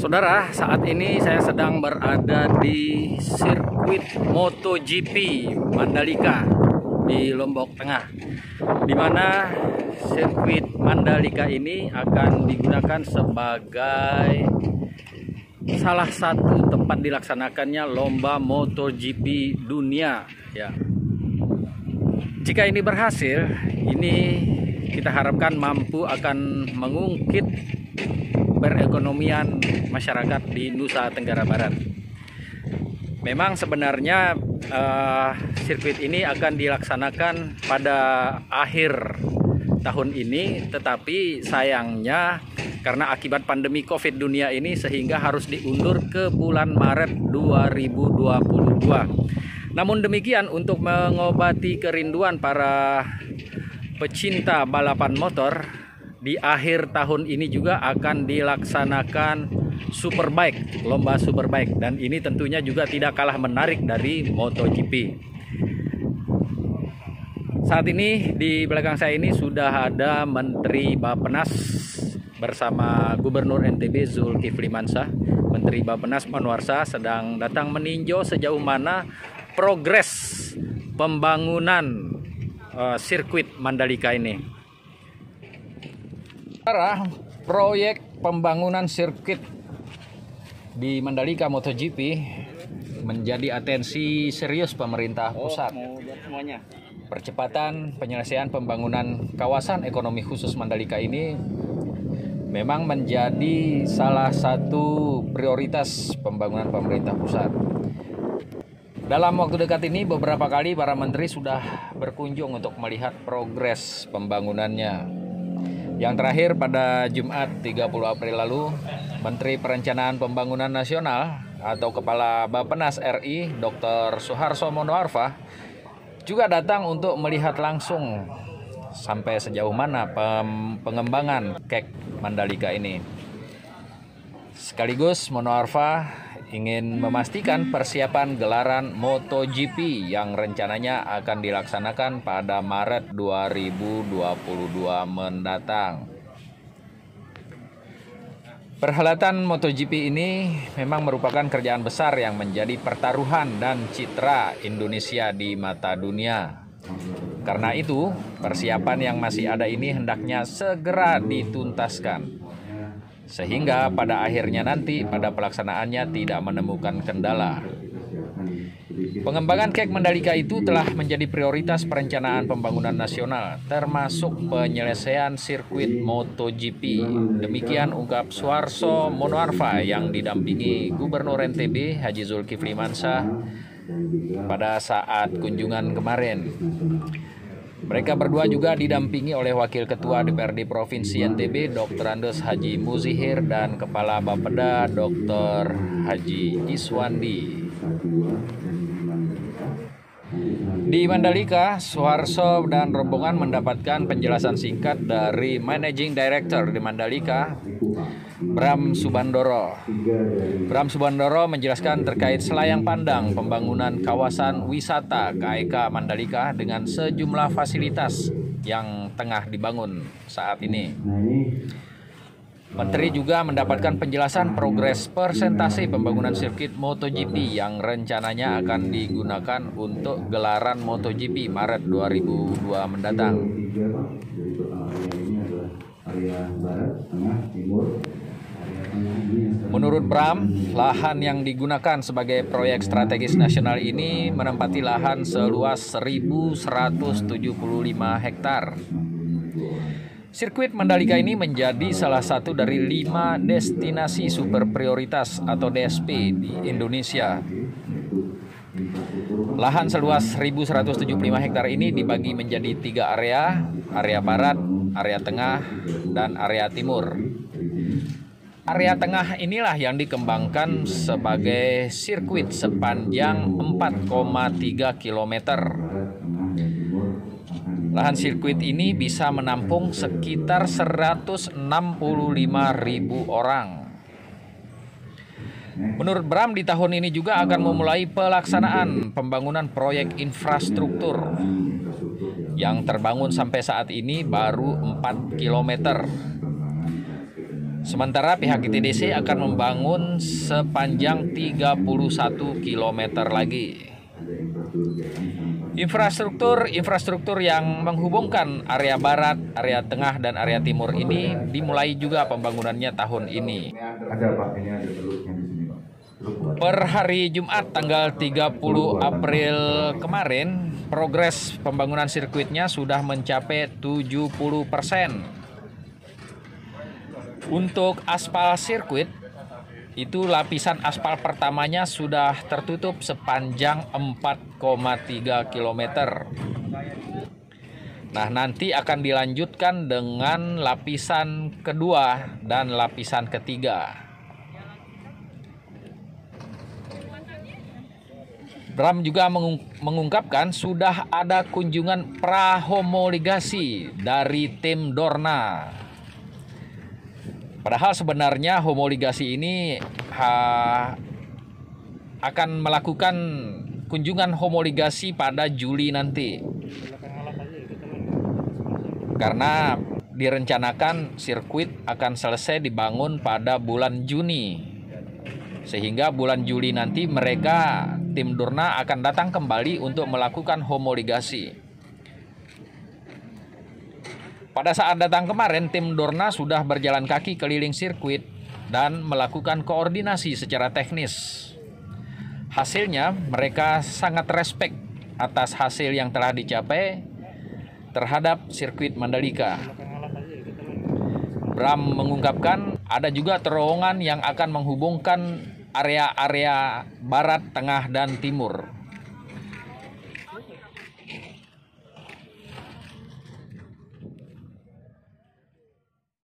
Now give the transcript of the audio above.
Saudara, saat ini saya sedang berada di sirkuit MotoGP Mandalika di Lombok Tengah, di mana sirkuit Mandalika ini akan digunakan sebagai salah satu tempat dilaksanakannya lomba MotoGP dunia ya. Jika ini berhasil, ini kita harapkan mampu akan mengungkit perekonomian masyarakat di Nusa Tenggara Barat. Memang sebenarnya sirkuit ini akan dilaksanakan pada akhir tahun ini, tetapi sayangnya karena akibat pandemi COVID dunia ini sehingga harus diundur ke bulan Maret 2022. Namun demikian, untuk mengobati kerinduan para pecinta balapan motor, di akhir tahun ini juga akan dilaksanakan Superbike, lomba Superbike, dan ini tentunya juga tidak kalah menarik dari MotoGP. Saat ini di belakang saya ini sudah ada Menteri Bappenas bersama Gubernur NTB Zulkifli Mansyah. Menteri Bappenas Manuarfa sedang datang meninjau sejauh mana progres pembangunan sirkuit Mandalika ini. Proyek pembangunan sirkuit di Mandalika MotoGP menjadi atensi serius pemerintah pusat. Percepatan penyelesaian pembangunan kawasan ekonomi khusus Mandalika ini memang menjadi salah satu prioritas pembangunan pemerintah pusat. Dalam waktu dekat ini beberapa kali para menteri sudah berkunjung untuk melihat progres pembangunannya. Yang terakhir pada Jumat 30 April lalu, Menteri Perencanaan Pembangunan Nasional atau Kepala Bappenas RI Dr. Suharso Monoarfa juga datang untuk melihat langsung sampai sejauh mana pengembangan KEK Mandalika ini. Sekaligus Monoarfa ingin memastikan persiapan gelaran MotoGP yang rencananya akan dilaksanakan pada Maret 2022 mendatang. Perhelatan MotoGP ini memang merupakan kerjaan besar yang menjadi pertaruhan dan citra Indonesia di mata dunia. Karena itu, persiapan yang masih ada ini hendaknya segera dituntaskan, sehingga pada akhirnya nanti pada pelaksanaannya tidak menemukan kendala. Pengembangan KEK Mandalika itu telah menjadi prioritas perencanaan pembangunan nasional, termasuk penyelesaian sirkuit MotoGP. Demikian ungkap Suharso Monoarfa yang didampingi Gubernur NTB Haji Zulkifli Mansyah pada saat kunjungan kemarin. Mereka berdua juga didampingi oleh Wakil Ketua DPRD Provinsi NTB Dr. Andes Haji Muzihir dan Kepala Bapeda Dr. Haji Iswandi. Di Mandalika, Suharso dan rombongan mendapatkan penjelasan singkat dari Managing Director di Mandalika, Bram Subandoro. Bram Subandoro menjelaskan terkait selayang pandang pembangunan kawasan wisata KEK Mandalika dengan sejumlah fasilitas yang tengah dibangun saat ini. Menteri juga mendapatkan penjelasan progres persentase pembangunan sirkuit MotoGP yang rencananya akan digunakan untuk gelaran MotoGP Maret 2002 mendatang. Menurut Bram, lahan yang digunakan sebagai proyek strategis nasional ini menempati lahan seluas 1.175 hektar. Sirkuit Mandalika ini menjadi salah satu dari 5 destinasi super prioritas atau DSP di Indonesia. Lahan seluas 1.175 hektar ini dibagi menjadi 3 area barat, area tengah, dan area timur. Area tengah inilah yang dikembangkan sebagai sirkuit sepanjang 4,3 km. Lahan sirkuit ini bisa menampung sekitar 165.000 orang. Menurut Bram, di tahun ini juga akan memulai pelaksanaan pembangunan proyek infrastruktur yang terbangun sampai saat ini baru 4 km. Sementara pihak ITDC akan membangun sepanjang 31 km lagi. Infrastruktur yang menghubungkan area barat, area tengah, dan area timur ini dimulai juga pembangunannya tahun ini. Per hari Jumat tanggal 30 April kemarin, progres pembangunan sirkuitnya sudah mencapai 70%. Untuk aspal sirkuit, itu lapisan aspal pertamanya sudah tertutup sepanjang 4,3 km. Nah, nanti akan dilanjutkan dengan lapisan kedua dan lapisan ketiga. Bram juga mengungkapkan sudah ada kunjungan prahomologasi dari tim Dorna. Padahal sebenarnya homologasi ini akan melakukan kunjungan homologasi pada Juli nanti. Karena direncanakan sirkuit akan selesai dibangun pada bulan Juni. Sehingga bulan Juli nanti mereka, tim Dorna akan datang kembali untuk melakukan homologasi. Pada saat datang kemarin, tim Dorna sudah berjalan kaki keliling sirkuit dan melakukan koordinasi secara teknis. Hasilnya, mereka sangat respect atas hasil yang telah dicapai terhadap sirkuit Mandalika. Bram mengungkapkan ada juga terowongan yang akan menghubungkan area-area barat, tengah, dan timur.